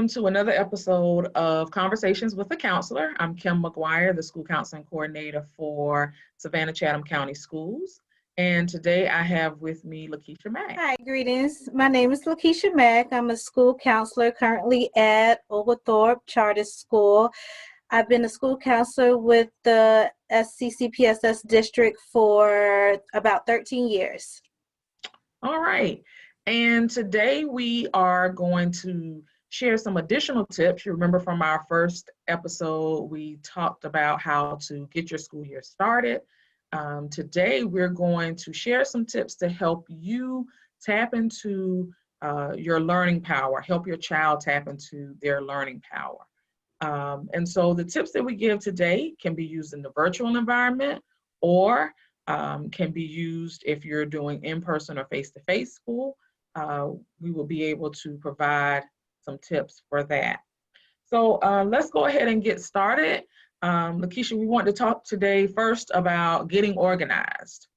welcome to another episode of Conversations with a Counselor. I'm Kim McGuire, the School Counseling Coordinator for Savannah-Chatham County Schools. And today I have with me Lakeisha Mack. Hi, greetings. My name is Lakeisha Mack. I'm a school counselor currently at Oglethorpe Charter School. I've been a school counselor with the SCCPSS district for about 13 years. All right. And today we are going to share some additional tips. You remember from our first episode, we talked about how to get your school year started. Today, we're going to share some tips to help you tap into your learning power, help your child tap into their learning power. And so the tips that we give today can be used in the virtual environment or can be used if you're doing in-person or face-to-face school. We will be able to provide some tips for that. So let's go ahead and get started. Lakeisha, we want to talk today first about getting organized.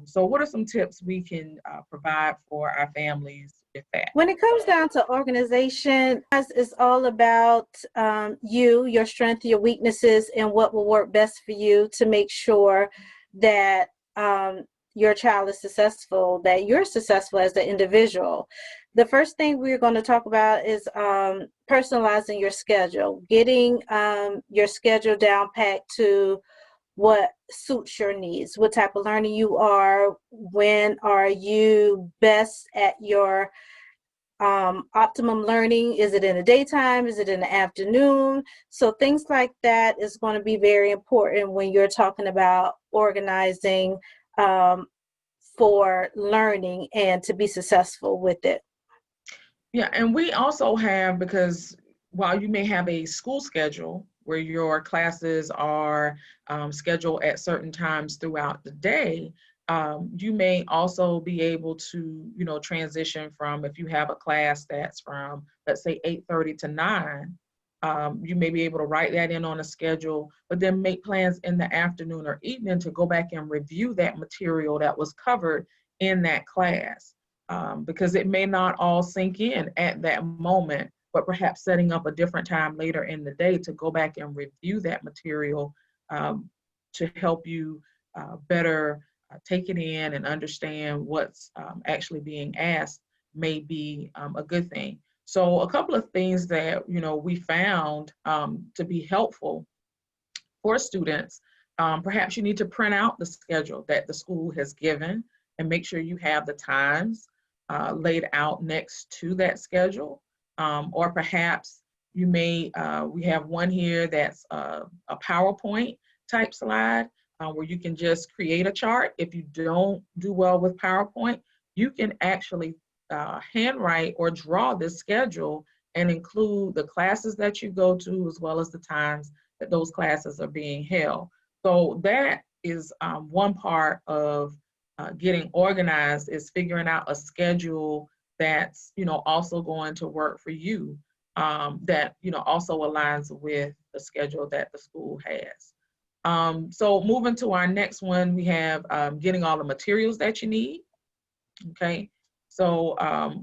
So what are some tips we can provide for our families with that? When it comes down to organization, it's all about your strengths, your weaknesses, and what will work best for you to make sure that your child is successful, that you're successful as an individual. The first thing we're going to talk about is personalizing your schedule, getting your schedule down packed to what suits your needs, what type of learning you are, when are you best at your optimum learning. Is it in the daytime? Is it in the afternoon? So things like that is going to be very important when you're talking about organizing for learning and to be successful with it. Yeah, and we also have, because while you may have a school schedule where your classes are scheduled at certain times throughout the day, you may also be able to, transition from, if you have a class that's from, let's say 8:30 to 9, you may be able to write that in on a schedule, but then make plans in the afternoon or evening to go back and review that material that was covered in that class. Because it may not all sink in at that moment, but perhaps setting up a different time later in the day to go back and review that material to help you better take it in and understand what's actually being asked may be a good thing. So a couple of things that we found to be helpful for students, perhaps you need to print out the schedule that the school has given and make sure you have the times laid out next to that schedule. Or perhaps you may, we have one here that's a PowerPoint type slide where you can just create a chart. If you don't do well with PowerPoint, you can actually handwrite or draw this schedule and include the classes that you go to as well as the times that those classes are being held. So that is one part of getting organized, is figuring out a schedule that's also going to work for you, that also aligns with the schedule that the school has. So moving to our next one, we have getting all the materials that you need. Okay, so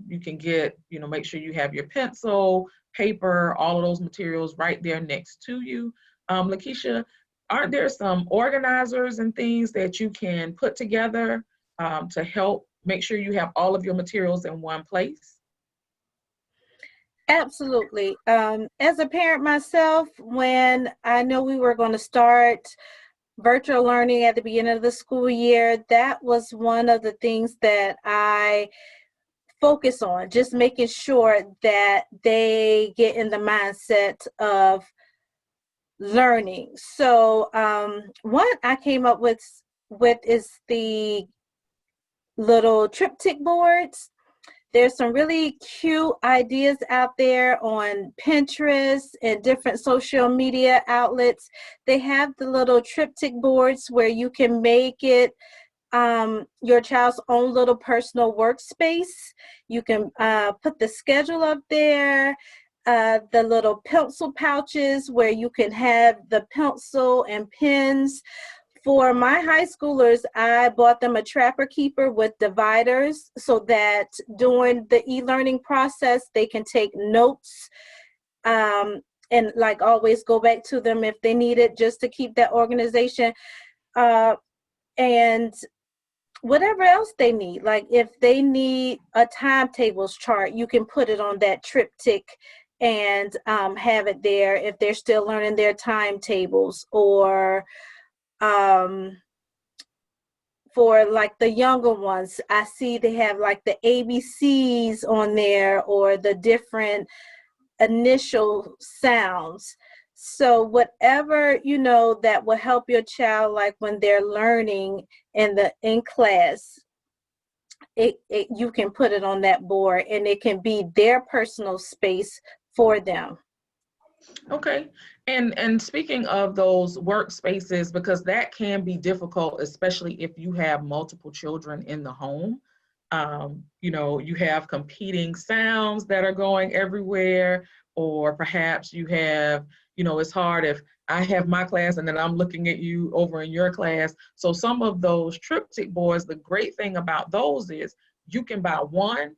you can get, make sure you have your pencil, paper, all of those materials right there next to you. Lakeisha, aren't there some organizers and things that you can put together to help make sure you have all of your materials in one place? Absolutely. As a parent myself, when I know we were going to start virtual learning at the beginning of the school year, that was one of the things that I focus on, just making sure that they get in the mindset of learning. So what I came up with is the little triptych boards. There's some really cute ideas out there on Pinterest and different social media outlets. They have the little triptych boards where you can make it your child's own little personal workspace. You can put the schedule up there, the little pencil pouches where you can have the pencil and pens. For my high schoolers, I bought them a Trapper Keeper with dividers so that during the e-learning process, they can take notes and like always go back to them if they need it, just to keep that organization. And whatever else they need, like if they need a timetables chart, you can put it on that triptych and have it there if they're still learning their timetables. Or for like the younger ones, I see they have like the ABCs on there, or the different initial sounds. So whatever, that will help your child, like when they're learning in class, you can put it on that board, and it can be their personal space for them. Okay. And speaking of those workspaces, because that can be difficult, especially if you have multiple children in the home. You have competing sounds that are going everywhere, or perhaps you have, it's hard if I have my class and then I'm looking at you over in your class. So some of those triptych boards, the great thing about those is you can buy one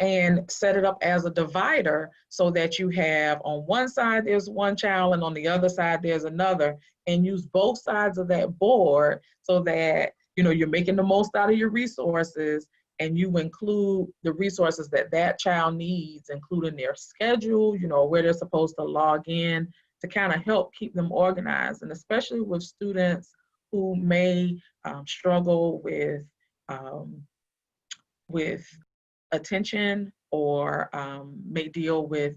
and set it up as a divider, so that you have on one side there's one child and on the other side there's another, and use both sides of that board so that you're making the most out of your resources, and you include the resources that that child needs, including their schedule, where they're supposed to log in, to kind of help keep them organized. And especially with students who may struggle with attention, or may deal with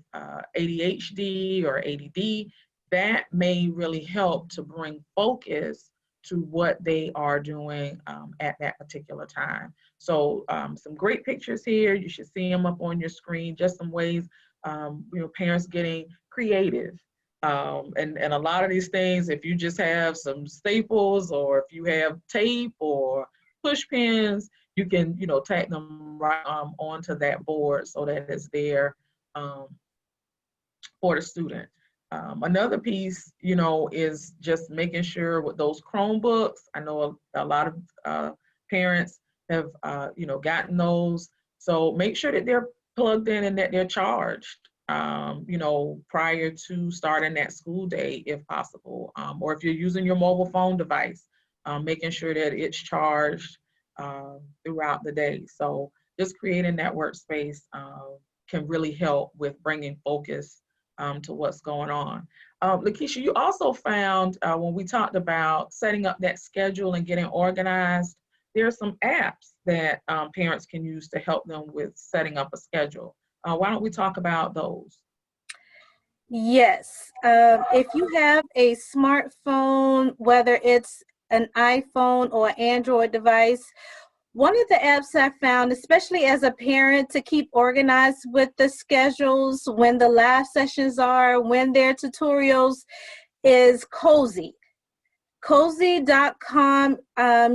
ADHD or ADD, that may really help to bring focus to what they are doing at that particular time. So some great pictures here. You should see them up on your screen. Just some ways, parents getting creative. And a lot of these things, if you just have some staples, or if you have tape or push pins, you can, tack them right onto that board so that it's there for the student. Another piece, is just making sure with those Chromebooks. I know a lot of parents have, gotten those. So make sure that they're plugged in and that they're charged, prior to starting that school day, if possible. Or if you're using your mobile phone device, making sure that it's charged throughout the day. So just creating that workspace can really help with bringing focus to what's going on. Lakeisha, you also found when we talked about setting up that schedule and getting organized, there are some apps that parents can use to help them with setting up a schedule. Why don't we talk about those? Yes. If you have a smartphone, whether it's an iPhone or Android device, one of the apps I found, especially as a parent, to keep organized with the schedules, when the live sessions are, when their tutorials, is Cozy. Cozy.com,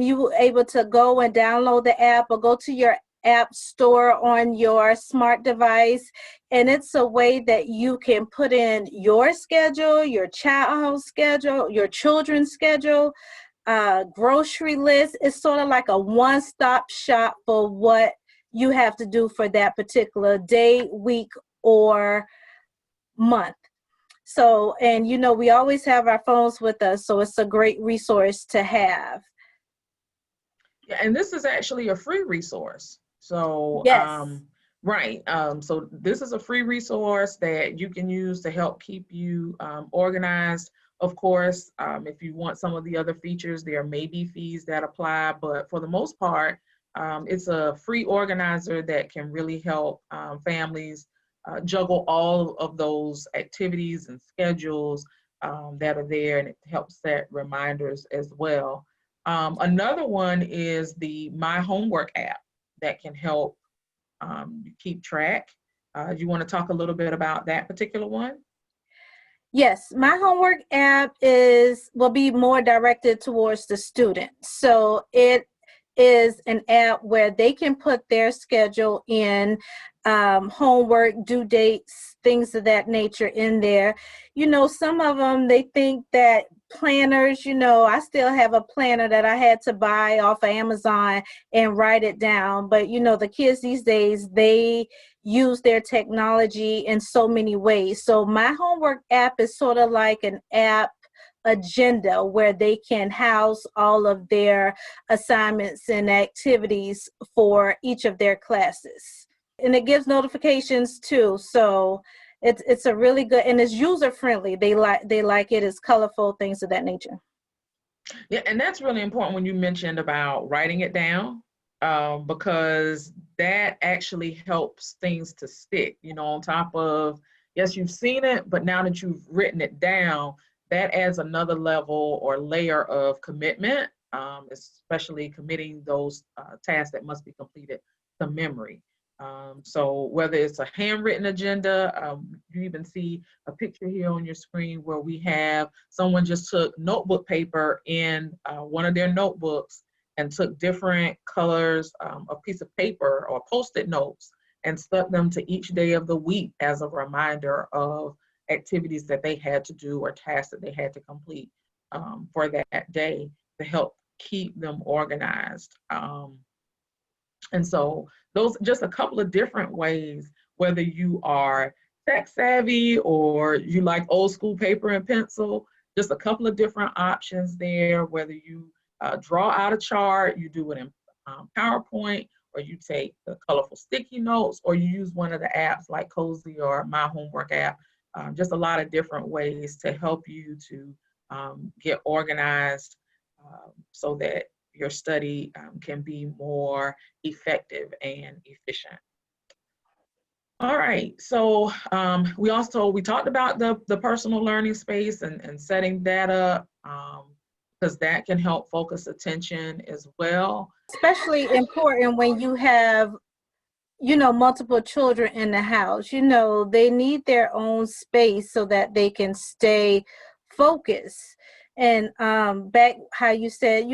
you will able to go and download the app, or go to your app store on your smart device, and it's a way that you can put in your schedule, your child's schedule, your children's schedule, grocery list. Is sort of like a one-stop shop for what you have to do for that particular day, week, or month. So, and we always have our phones with us, so it's a great resource to have. Yeah, and this is actually a free resource. So, Yes. right. So this is a free resource that you can use to help keep you organized. Of course, if you want some of the other features, there may be fees that apply, but for the most part, it's a free organizer that can really help families juggle all of those activities and schedules that are there, and it helps set reminders as well. Another one is the My Homework app that can help keep track. Do you want to talk a little bit about that particular one? Yes, my homework app will be more directed towards the student. So it is an app where they can put their schedule in, homework, due dates, things of that nature in there. Some of them, they think that planners, I still have a planner that I had to buy off of Amazon and write it down. But, the kids these days, they use their technology in so many ways. So my homework app is sort of like an app agenda where they can house all of their assignments and activities for each of their classes. And it gives notifications too. So it's a really good, and it's user friendly. They like it. It's colorful, things of that nature. Yeah, and that's really important when you mentioned about writing it down, because that actually helps things to stick, on top of, yes, you've seen it, but now that you've written it down, that adds another level or layer of commitment, especially committing those tasks that must be completed to memory. So whether it's a handwritten agenda, you even see a picture here on your screen where we have someone just took notebook paper in one of their notebooks and took different colors of piece of paper or post-it notes and stuck them to each day of the week as a reminder of activities that they had to do or tasks that they had to complete for that day to help keep them organized. And so those just a couple of different ways, whether you are tech savvy or you like old school paper and pencil, just a couple of different options there, whether you draw out a chart, you do it in PowerPoint, or you take the colorful sticky notes, or you use one of the apps like Cozy or My Homework app. Just a lot of different ways to help you to get organized so that your study can be more effective and efficient. All right, so we talked about the personal learning space and setting that up, because that can help focus attention as well. Especially important when you have multiple children in the house. They need their own space so that they can stay focused. And back how you said,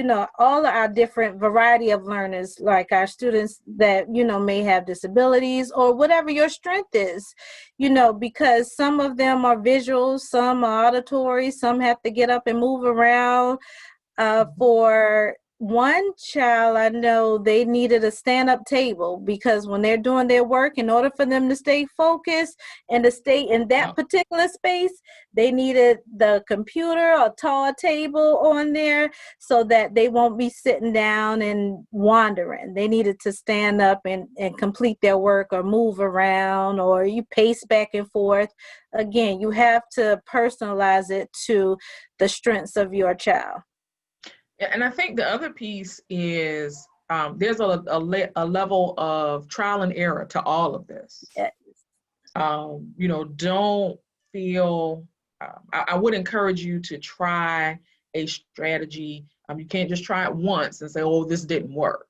all of our different variety of learners, like our students that, may have disabilities or whatever your strength is, because some of them are visual, some are auditory, some have to get up and move around. For one child, I know they needed a stand-up table because when they're doing their work, in order for them to stay focused and to stay in that particular space, they needed the computer or tall table on there so that they won't be sitting down and wandering. They needed to stand up and complete their work or move around, or you pace back and forth. Again, you have to personalize it to the strengths of your child. And I think the other piece is there's a level of trial and error to all of this. Yeah. Don't feel, I would encourage you to try a strategy. You can't just try it once and say, oh, this didn't work.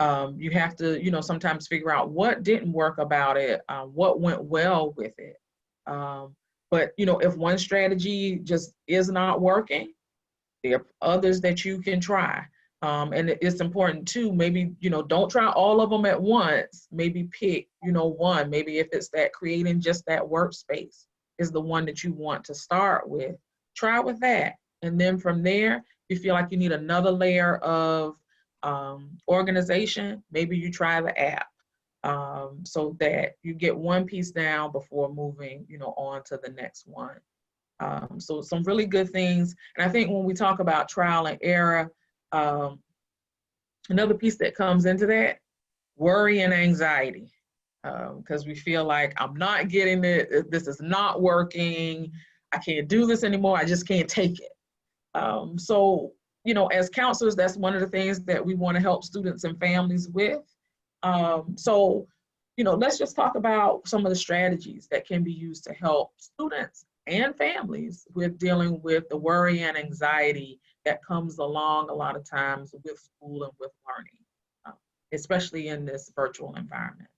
You have to, sometimes figure out what didn't work about it, what went well with it. But, if one strategy just is not working, there are others that you can try. And it's important too, maybe, don't try all of them at once. Maybe pick, one. Maybe if it's that creating just that workspace is the one that you want to start with, try with that. And then from there, if you feel like you need another layer of organization, maybe you try the app so that you get one piece down before moving, on to the next one. So some really good things. And I think when we talk about trial and error, another piece that comes into that, worry and anxiety, because we feel like I'm not getting it, this is not working, I can't do this anymore, I just can't take it. So, as counselors, that's one of the things that we want to help students and families with. So, let's just talk about some of the strategies that can be used to help students and families with dealing with the worry and anxiety that comes along a lot of times with school and with learning, especially in this virtual environment.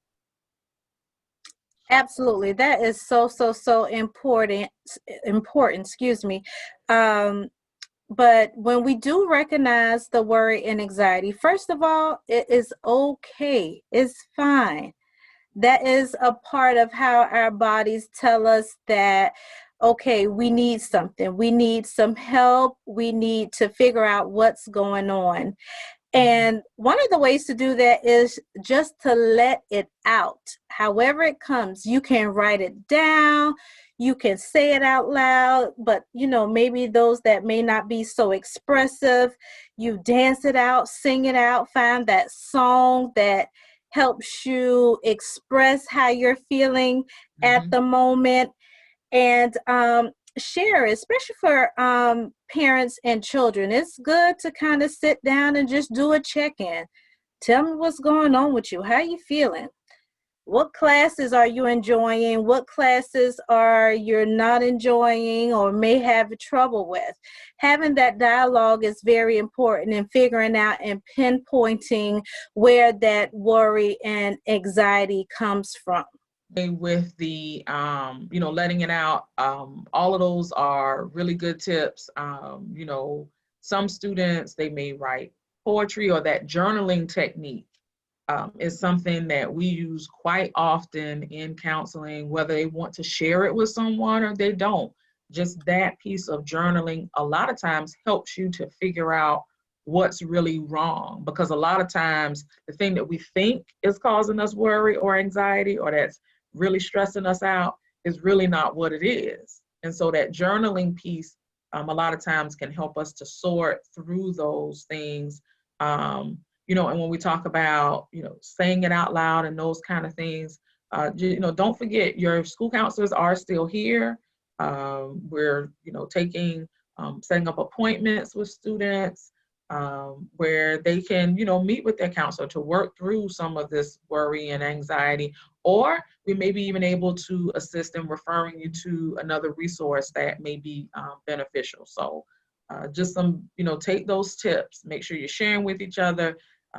Absolutely. That is so important, excuse me. But when we do recognize the worry and anxiety, first of all, it is okay. It's fine. That is a part of how our bodies tell us that, okay, we need something. We need some help. We need to figure out what's going on. Mhm. And one of the ways to do that is just to let it out. However it comes, you can write it down, you can say it out loud, but maybe those that may not be so expressive, you dance it out, sing it out, find that song that helps you express how you're feeling at Mhm. the moment, and share, especially for parents and children. It's good to kind of sit down and just do a check-in. Tell me what's going on with you. How are you feeling? What classes are you enjoying? What classes are you not enjoying or may have trouble with? Having that dialogue is very important in figuring out and pinpointing where that worry and anxiety comes from. With the letting it out, all of those are really good tips. Some students, they may write poetry, or that journaling technique is something that we use quite often in counseling, whether they want to share it with someone or they don't. Just that piece of journaling a lot of times helps you to figure out what's really wrong, because a lot of times the thing that we think is causing us worry or anxiety, or that's really stressing us out, is really not what it is. And so that journaling piece, a lot of times can help us to sort through those things. And when we talk about, saying it out loud and those kind of things, don't forget your school counselors are still here. We're, setting up appointments with students, where they can, meet with their counselor to work through some of this worry and anxiety, or we may be even able to assist in referring you to another resource that may be beneficial. So just some, take those tips, make sure you're sharing with each other,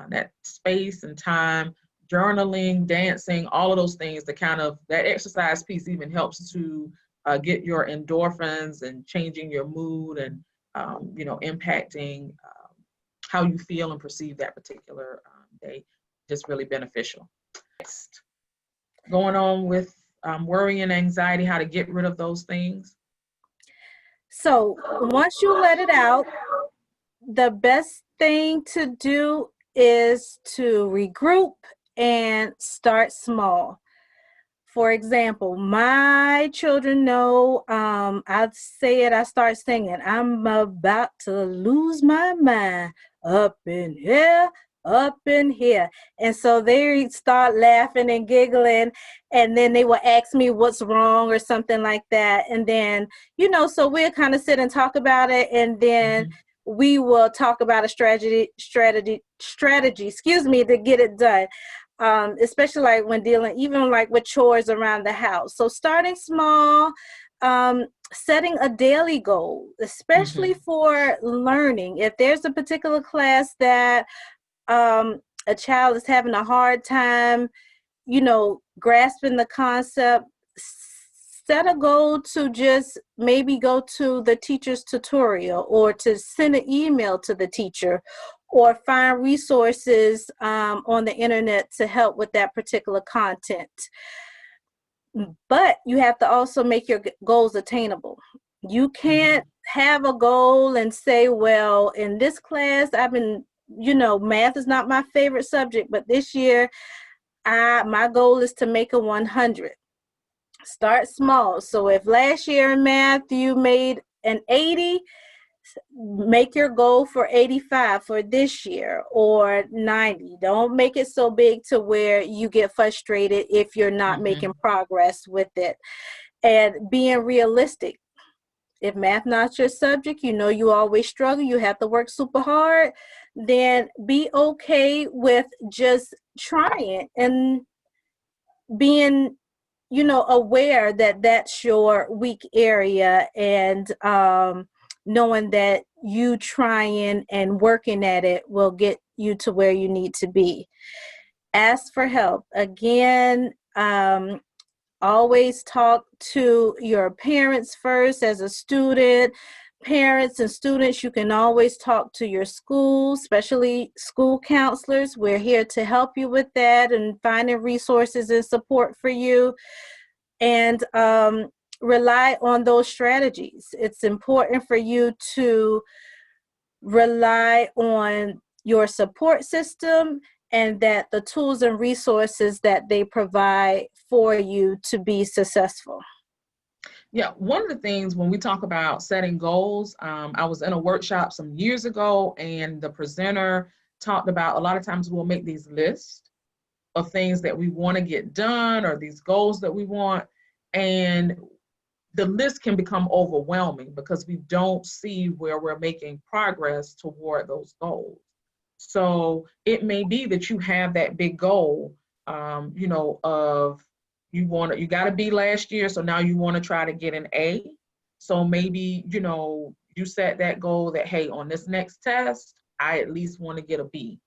that space and time, journaling, dancing, all of those things. The kind of that exercise piece even helps to get your endorphins and changing your mood, and impacting how you feel and perceive that particular day. Just really beneficial. Next, going on with worry and anxiety, how to get rid of those things. So once you let it out, the best thing to do is to regroup and start small. For example, my children know, I say it, I start singing, I'm about to lose my mind up in here, up in here. And so they start laughing and giggling, and then they will ask me what's wrong or something like that. And then, so we'll kind of sit and talk about it, and then Mm-hmm. we will talk about a strategy, excuse me, to get it done. Especially like when dealing even like with chores around the house. So starting small, setting a daily goal, especially Mm-hmm. for learning. If there's a particular class that a child is having a hard time, grasping the concept, set a goal to just maybe go to the teacher's tutorial, or to send an email to the teacher, or find resources on the internet to help with that particular content. But you have to also make your goals attainable. You Mm-hmm. can't have a goal and say, well, in this class, I've been, math is not my favorite subject, but this year, my goal is to make a 100. Start small. So if last year in math you made an 80, make your goal for 85 for this year, or 90. Don't make it so big to where you get frustrated if you're not Mm-hmm. making progress with it. And being realistic. If math not your subject, you always struggle, you have to work super hard, then be okay with just trying and being aware that that's your weak area, and knowing that you trying and working at it will get you to where you need to be. Ask for help. Again, always talk to your parents first. As a student, parents and students, you can always talk to your school, especially school counselors. We're here to help you with that and finding resources and support for you. And rely on those strategies. It's important for you to rely on your support system, and that the tools and resources that they provide for you to be successful. Yeah, one of the things when we talk about setting goals, I was in a workshop some years ago, and the presenter talked about a lot of times we'll make these lists of things that we want to get done or these goals that we want. And the list can become overwhelming because we don't see where we're making progress toward those goals. So it may be that you have that big goal, of you got to be last year, so now you want to try to get an A. So maybe you set that goal that, hey, on this next test, I at least want to get a B,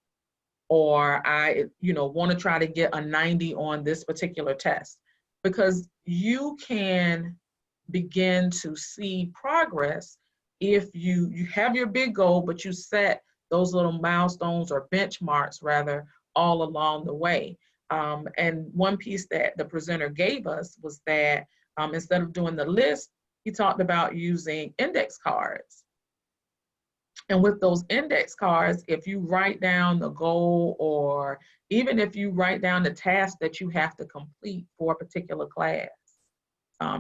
or I want to try to get a 90 on this particular test, because you can begin to see progress if you have your big goal, but you set those little milestones or benchmarks rather all along the way. And one piece that the presenter gave us was that instead of doing the list, he talked about using index cards. And with those index cards, if you write down the goal, or even if you write down the task that you have to complete for a particular class,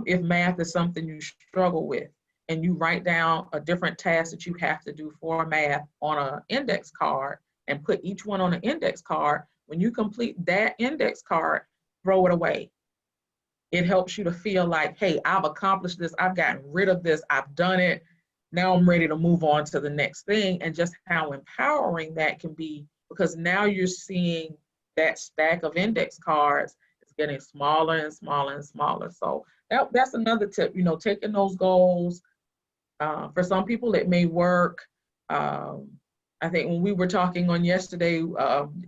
if math is something you struggle with, and you write down a different task that you have to do for math on an index card and put each one on an index card, when you complete that index card, throw it away. It helps you to feel like, hey, I've accomplished this, I've gotten rid of this, I've done it. Now I'm ready to move on to the next thing, and just how empowering that can be, because now you're seeing that stack of index cards is getting smaller and smaller and smaller. So that's another tip, taking those goals. For some people, it may work. I think when we were talking on yesterday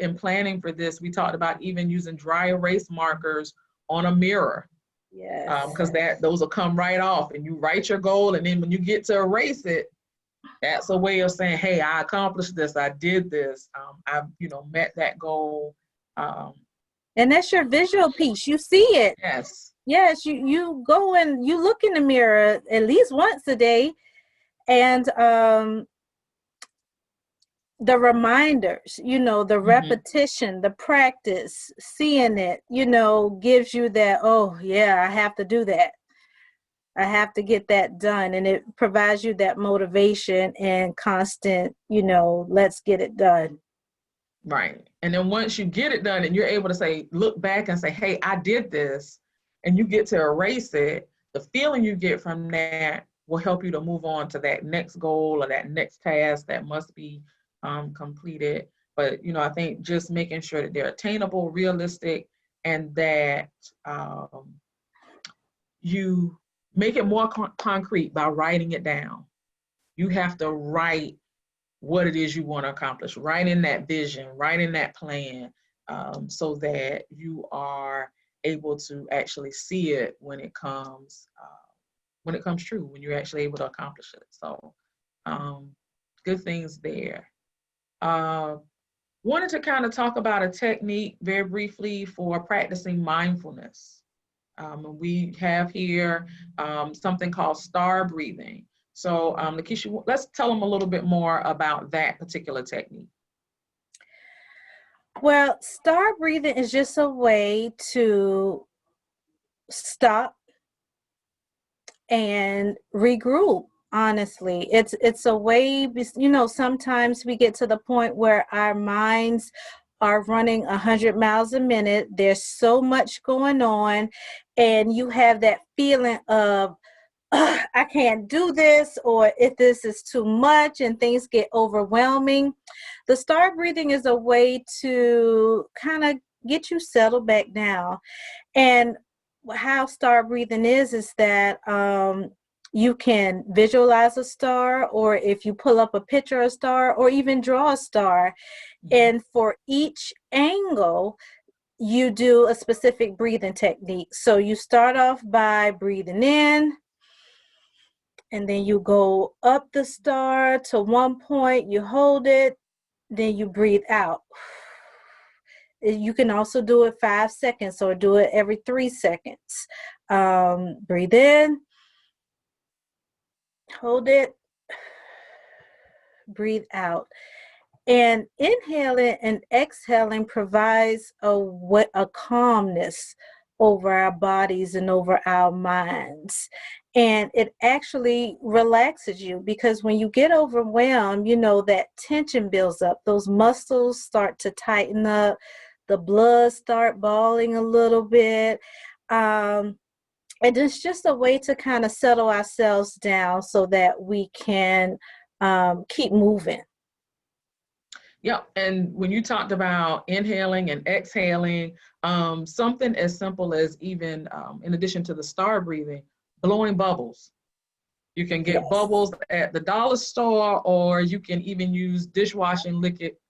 in planning for this, we talked about even using dry erase markers on a mirror. Yes. Because those will come right off, and you write your goal, and then when you get to erase it, that's a way of saying, hey, I accomplished this, I did this, I've met that goal. And that's your visual piece. You see it. Yes. Yes, you go and you look in the mirror at least once a day, and the reminders, the repetition, the practice, seeing it, gives you that, oh yeah, I have to do that. I have to get that done. And it provides you that motivation and constant, let's get it done. Right. And then once you get it done and you're able to look back and say, hey, I did this, and you get to erase it, the feeling you get from that will help you to move on to that next goal or that next task that must be completed. But, I think just making sure that they're attainable, realistic, and that you make it more concrete by writing it down. You have to write what it is you want to accomplish, write in that vision, write in that plan, so that you are able to actually see it when it comes true, when you're actually able to accomplish it. So good things there. Wanted to kind of talk about a technique very briefly for practicing mindfulness. We have here something called star breathing. So Lakeisha, let's tell them a little bit more about that particular technique. Well, star breathing is just a way to stop and regroup. Honestly, it's a way, sometimes we get to the point where our minds are running 100 miles a minute. There's so much going on, and you have that feeling of, I can't do this, or if this is too much and things get overwhelming. The star breathing is a way to kind of get you settled back down. And how star breathing is that you can visualize a star, or if you pull up a picture of a star, or even draw a star. And for each angle, you do a specific breathing technique. So you start off by breathing in, and then you go up the star to one point, you hold it, then you breathe out. You can also do it 5 seconds, or do it every 3 seconds. Breathe in, hold it, breathe out. And inhaling and exhaling provides a calmness over our bodies and over our minds. And it actually relaxes you, because when you get overwhelmed, you know, that tension builds up. Those muscles start to tighten up, the blood start boiling a little bit. And it's just a way to kind of settle ourselves down so that we can keep moving. Yeah, and when you talked about inhaling and exhaling, something as simple as even, in addition to the star breathing, blowing bubbles. You can get Yes. bubbles at the dollar store, or you can even use dishwashing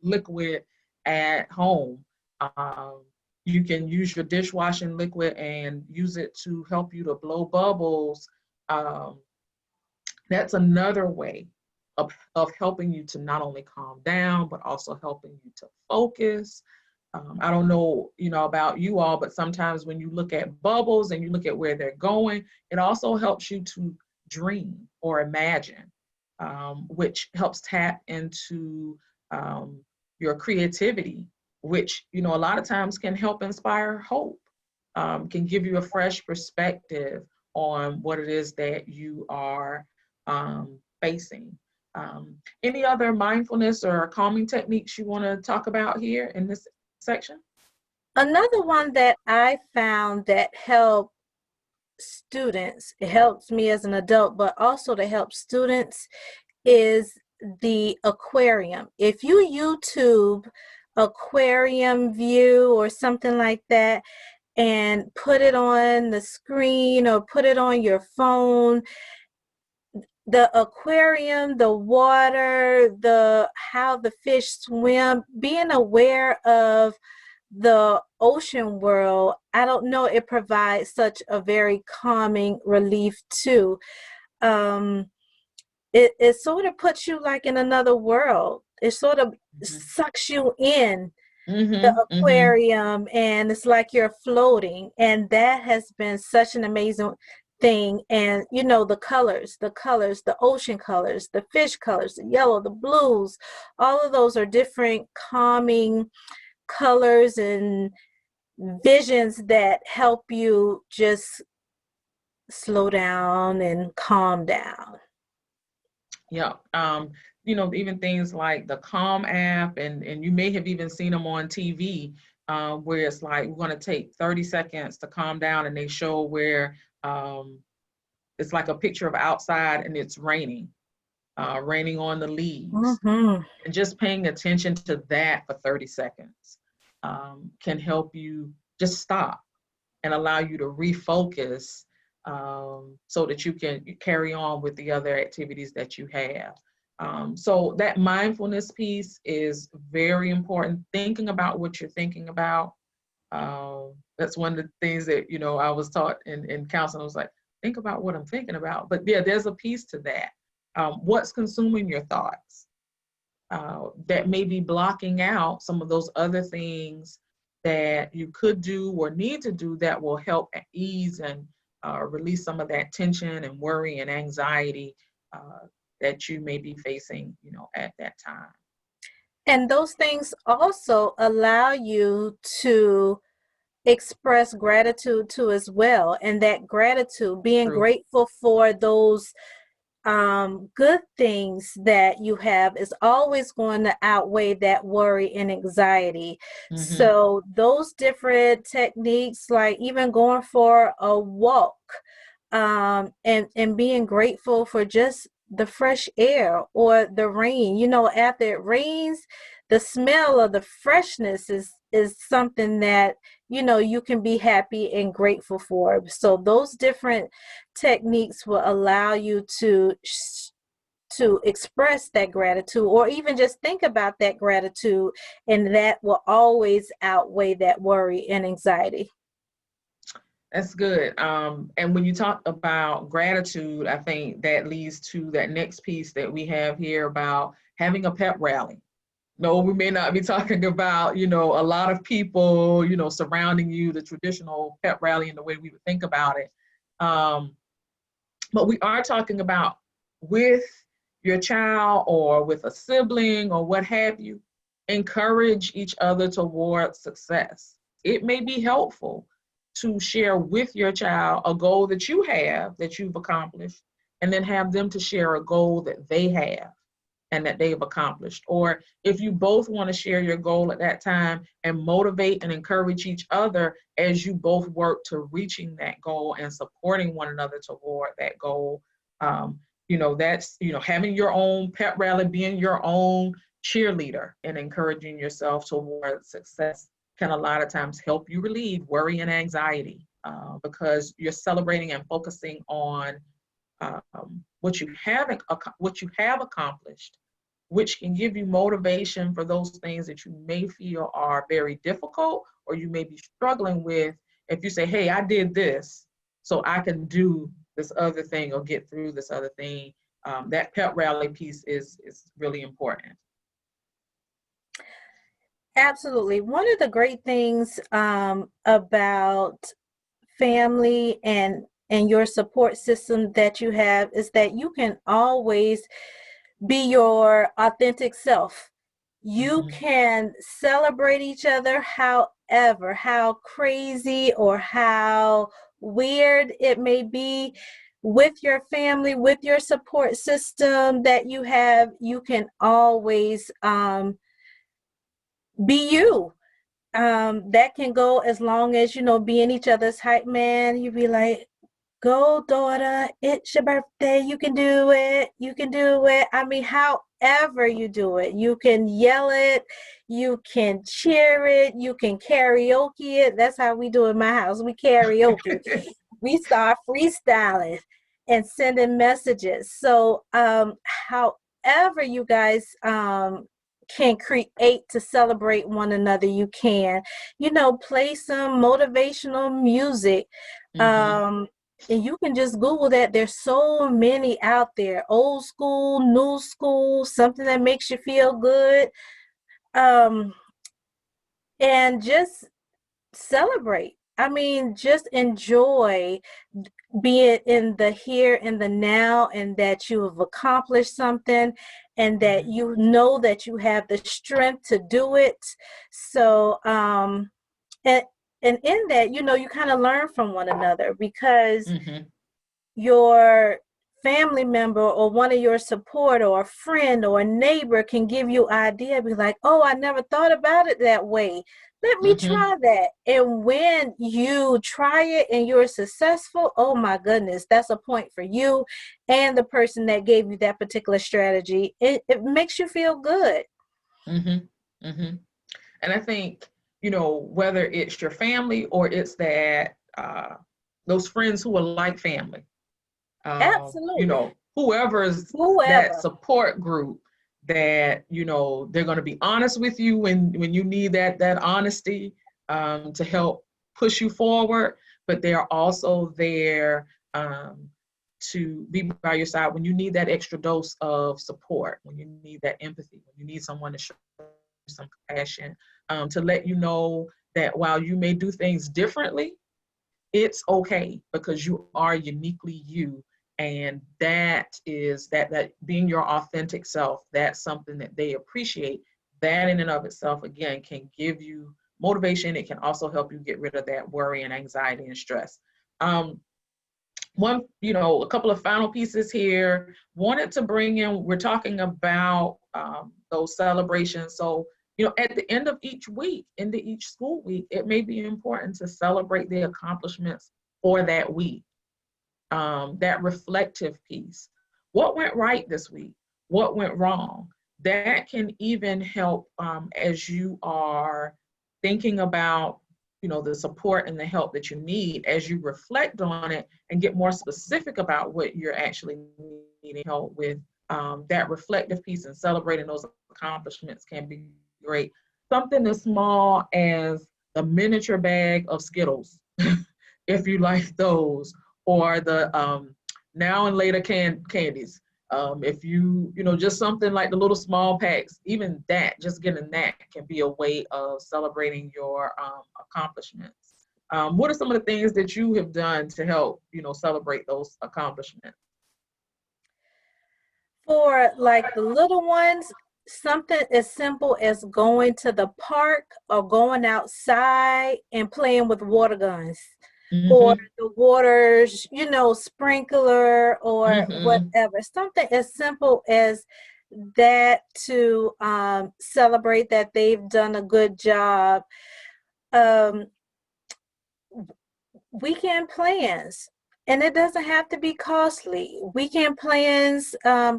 liquid at home. Um, you can use your dishwashing liquid and use it to help you to blow bubbles. Um, that's another way of helping you to not only calm down, but also helping you to focus. I don't know, about you all, but sometimes when you look at bubbles and you look at where they're going, it also helps you to dream or imagine, which helps tap into your creativity, which, a lot of times can help inspire hope, can give you a fresh perspective on what it is that you are facing. Any other mindfulness or calming techniques you want to talk about here in this section? Another one that I found that helped students, it helps me as an adult, but also to help students, is the aquarium. If you YouTube aquarium view or something like that and put it on the screen or put it on your phone, the aquarium, the water, the how the fish swim, being aware of the ocean world, I don't know, it provides such a very calming relief too. Um, it sort of puts you like in another world. It sort of sucks you in the Mm-hmm, mm-hmm. aquarium, and it's like you're floating, and that has been such an amazing thing. And you know, the colors, the ocean colors, the fish colors, the yellow, the blues, all of those are different calming colors and visions that help you just slow down and calm down. Yeah. Even things like the Calm app, and you may have even seen them on TV, where it's like, we're going to take 30 seconds to calm down, and they show where it's like a picture of outside and it's raining on the leaves. Mm-hmm. And just paying attention to that for 30 seconds can help you just stop and allow you to refocus, so that you can carry on with the other activities that you have. So that mindfulness piece is very important. Thinking about what you're thinking about. That's one of the things that, I was taught in counseling. I was like, think about what I'm thinking about. But yeah, there's a piece to that. What's consuming your thoughts? That may be blocking out some of those other things that you could do or need to do that will help ease and release some of that tension and worry and anxiety that you may be facing, at that time. And those things also allow you to express gratitude too as well. And that gratitude, being True. grateful for those good things that you have, is always going to outweigh that worry and anxiety. Mm-hmm. So those different techniques, like even going for a walk, and being grateful for just the fresh air or the rain. You know, after it rains, the smell of the freshness is something that, you know, you can be happy and grateful for. So those different techniques will allow you to express that gratitude, or even just think about that gratitude, and that will always outweigh that worry and anxiety. That's good. And when you talk about gratitude, I think that leads to that next piece that we have here about having a pep rally. No, we may not be talking about, a lot of people, surrounding you, the traditional pep rally and the way we would think about it. But we are talking about with your child or with a sibling or what have you, encourage each other toward success. It may be helpful to share with your child a goal that you have that you've accomplished, and then have them to share a goal that they have and that they've accomplished. Or if you both want to share your goal at that time and motivate and encourage each other as you both work to reaching that goal and supporting one another toward that goal. That's, having your own pep rally, being your own cheerleader and encouraging yourself toward success can a lot of times help you relieve worry and anxiety, because you're celebrating and focusing on what you have accomplished, which can give you motivation for those things that you may feel are very difficult or you may be struggling with. If you say, hey, I did this, so I can do this other thing or get through this other thing, that pep rally piece is really important. Absolutely. One of the great things about family and your support system that you have is that you can always be your authentic self. You Mm-hmm. can celebrate each other however, how crazy or how weird it may be with your family, with your support system that you have. You can always be you. That can go as long as, being each other's hype man. You be like, go, daughter, it's your birthday. You can do it. You can do it. I mean, however you do it, you can yell it, you can cheer it, you can karaoke it. That's how we do in my house. We karaoke. We start freestyling and sending messages. So, however you guys can create to celebrate one another, you can, play some motivational music. Mm-hmm. And you can just Google that. There's so many out there, old school, new school, something that makes you feel good. And just celebrate. I mean, just enjoy being in the here and the now, and that you have accomplished something and that Mm-hmm. you know that you have the strength to do it. So, and in that, you kind of learn from one another, because Mm-hmm. your family member or one of your support or a friend or a neighbor can give you idea, be like, oh, I never thought about it that way, let me Mm-hmm. try that. And when you try it and you're successful, oh my goodness, that's a point for you and the person that gave you that particular strategy. It makes you feel good. Mm-hmm. Mm-hmm. And I think, whether it's your family or it's that those friends who are like family, Absolutely. whoever's that Whoever. support group that, they're going to be honest with you when you need that honesty, to help push you forward, but they are also there to be by your side when you need that extra dose of support, when you need that empathy, when you need someone to show some compassion, to let you know that while you may do things differently, it's okay because you are uniquely you. And that is that being your authentic self, that's something that they appreciate. That in and of itself, again, can give you motivation. It can also help you get rid of that worry and anxiety and stress. A couple of final pieces here. Wanted to bring in, we're talking about those celebrations. So, at the end of each week, into each school week, it may be important to celebrate the accomplishments for that week, that reflective piece. What went right this week? What went wrong? That can even help as you are thinking about, the support and the help that you need, as you reflect on it and get more specific about what you're actually needing help with. That reflective piece and celebrating those accomplishments can be great. Something as small as a miniature bag of Skittles, if you like those, or the now and later candies. If just something like the little small packs, even that, just getting that can be a way of celebrating your accomplishments. What are some of the things that you have done to help, celebrate those accomplishments? For like the little ones, something as simple as going to the park or going outside and playing with water guns or Mm-hmm. the waters, sprinkler or Mm-hmm. whatever. Something as simple as that to celebrate that they've done a good job. Um, Weekend plans, and it doesn't have to be costly. Weekend plans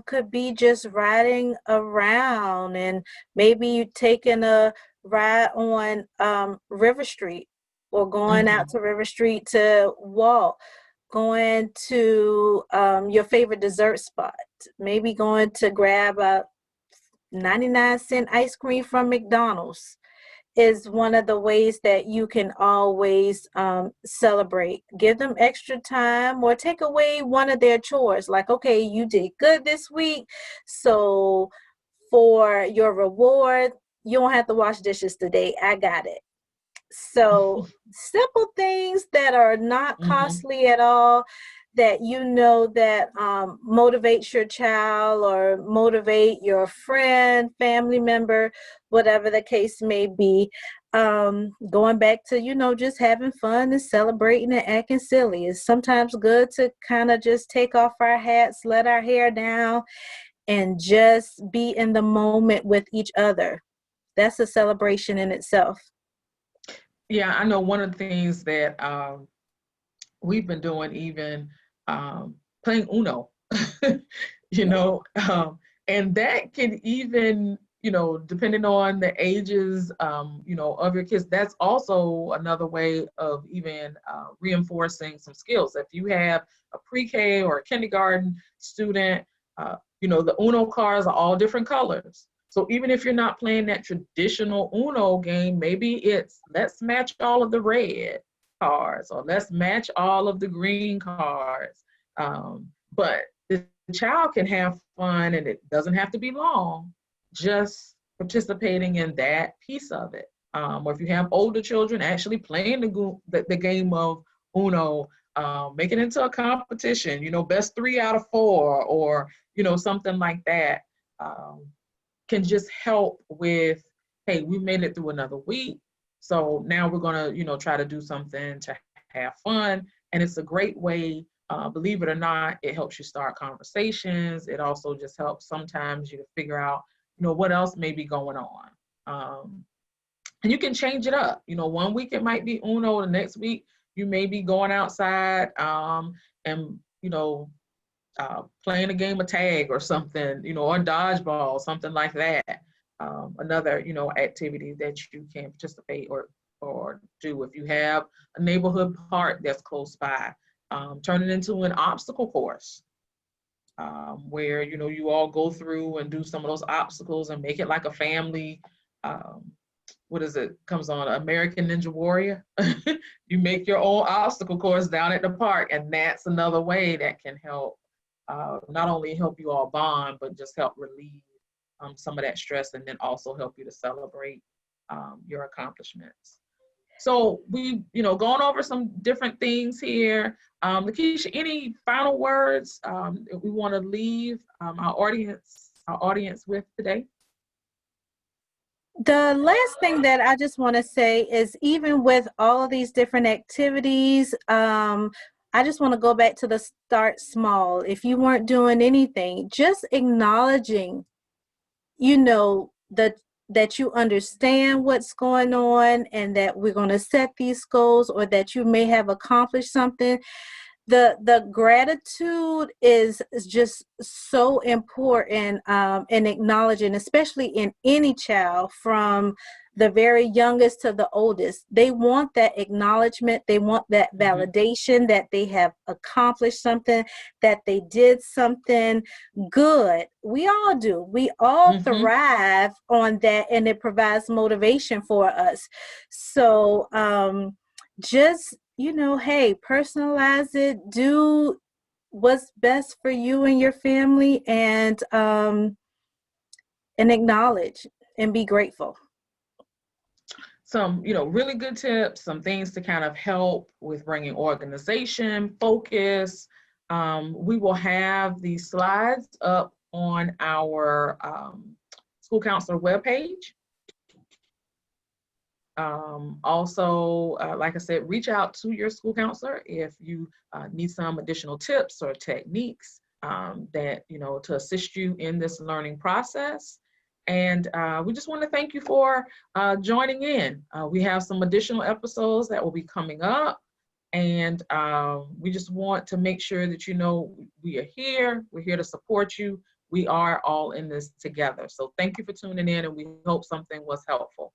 could be just riding around and maybe you taking a ride on River Street or going out Mm-hmm. to River Street to walk, going to your favorite dessert spot, maybe going to grab a 99-cent ice cream from McDonald's is one of the ways that you can always celebrate. Give them extra time or take away one of their chores. Like, okay, you did good this week. So for your reward, you don't have to wash dishes today. I got it. So simple things that are not Mm-hmm. costly at all, that that motivates your child or motivate your friend, family member, whatever the case may be. Going back to just having fun and celebrating and acting silly. It's sometimes good to kind of just take off our hats, let our hair down, and just be in the moment with each other. That's a celebration in itself. Yeah, I know one of the things that we've been doing, even playing Uno, you know, and that can even, depending on the ages, of your kids, that's also another way of even reinforcing some skills. If you have a pre-K or a kindergarten student, the Uno cards are all different colors. So even if you're not playing that traditional Uno game, maybe it's let's match all of the red cards or let's match all of the green cards. But the child can have fun and it doesn't have to be long, just participating in that piece of it. Or if you have older children, actually playing the game of Uno, make it into a competition, best 3 out of 4 or, something like that. Um, can just help with, hey, we made it through another week. So now we're going to, try to do something to have fun. And it's a great way, believe it or not, it helps you start conversations. It also just helps sometimes you to figure out, what else may be going on. And you can change it up. One week it might be Uno, the next week you may be going outside and, playing a game of tag or something, or dodgeball, something like that. Another, activity that you can participate or do. If you have a neighborhood park that's close by, turn it into an obstacle course where you all go through and do some of those obstacles and make it like a family. Um, what is it? Comes on American Ninja Warrior. You make your own obstacle course down at the park, and that's another way that can help not only help you all bond, but just help relieve some of that stress, and then also help you to celebrate your accomplishments. So we, gone over some different things here. Lakeisha, any final words that we want to leave our audience with today? The last thing that I just want to say is even with all of these different activities, I just want to go back to the start small. If you weren't doing anything, just acknowledging, that you understand what's going on and that we're going to set these goals or that you may have accomplished something. The gratitude is just so important in acknowledging, especially in any child, from the very youngest to the oldest. They want that acknowledgement. They want that Mm-hmm. validation that they have accomplished something, that they did something good. We all do. We all Mm-hmm. thrive on that, and it provides motivation for us. So just hey, personalize it, do what's best for you and your family, and acknowledge and be grateful. Some, really good tips, some things to kind of help with bringing organization, focus. We will have these slides up on our school counselor webpage. Also, like I said, reach out to your school counselor if you need some additional tips or techniques that, to assist you in this learning process. And we just want to thank you for joining in. We have some additional episodes that will be coming up. And we just want to make sure that we are here. We're here to support you. We are all in this together. So thank you for tuning in, and we hope something was helpful.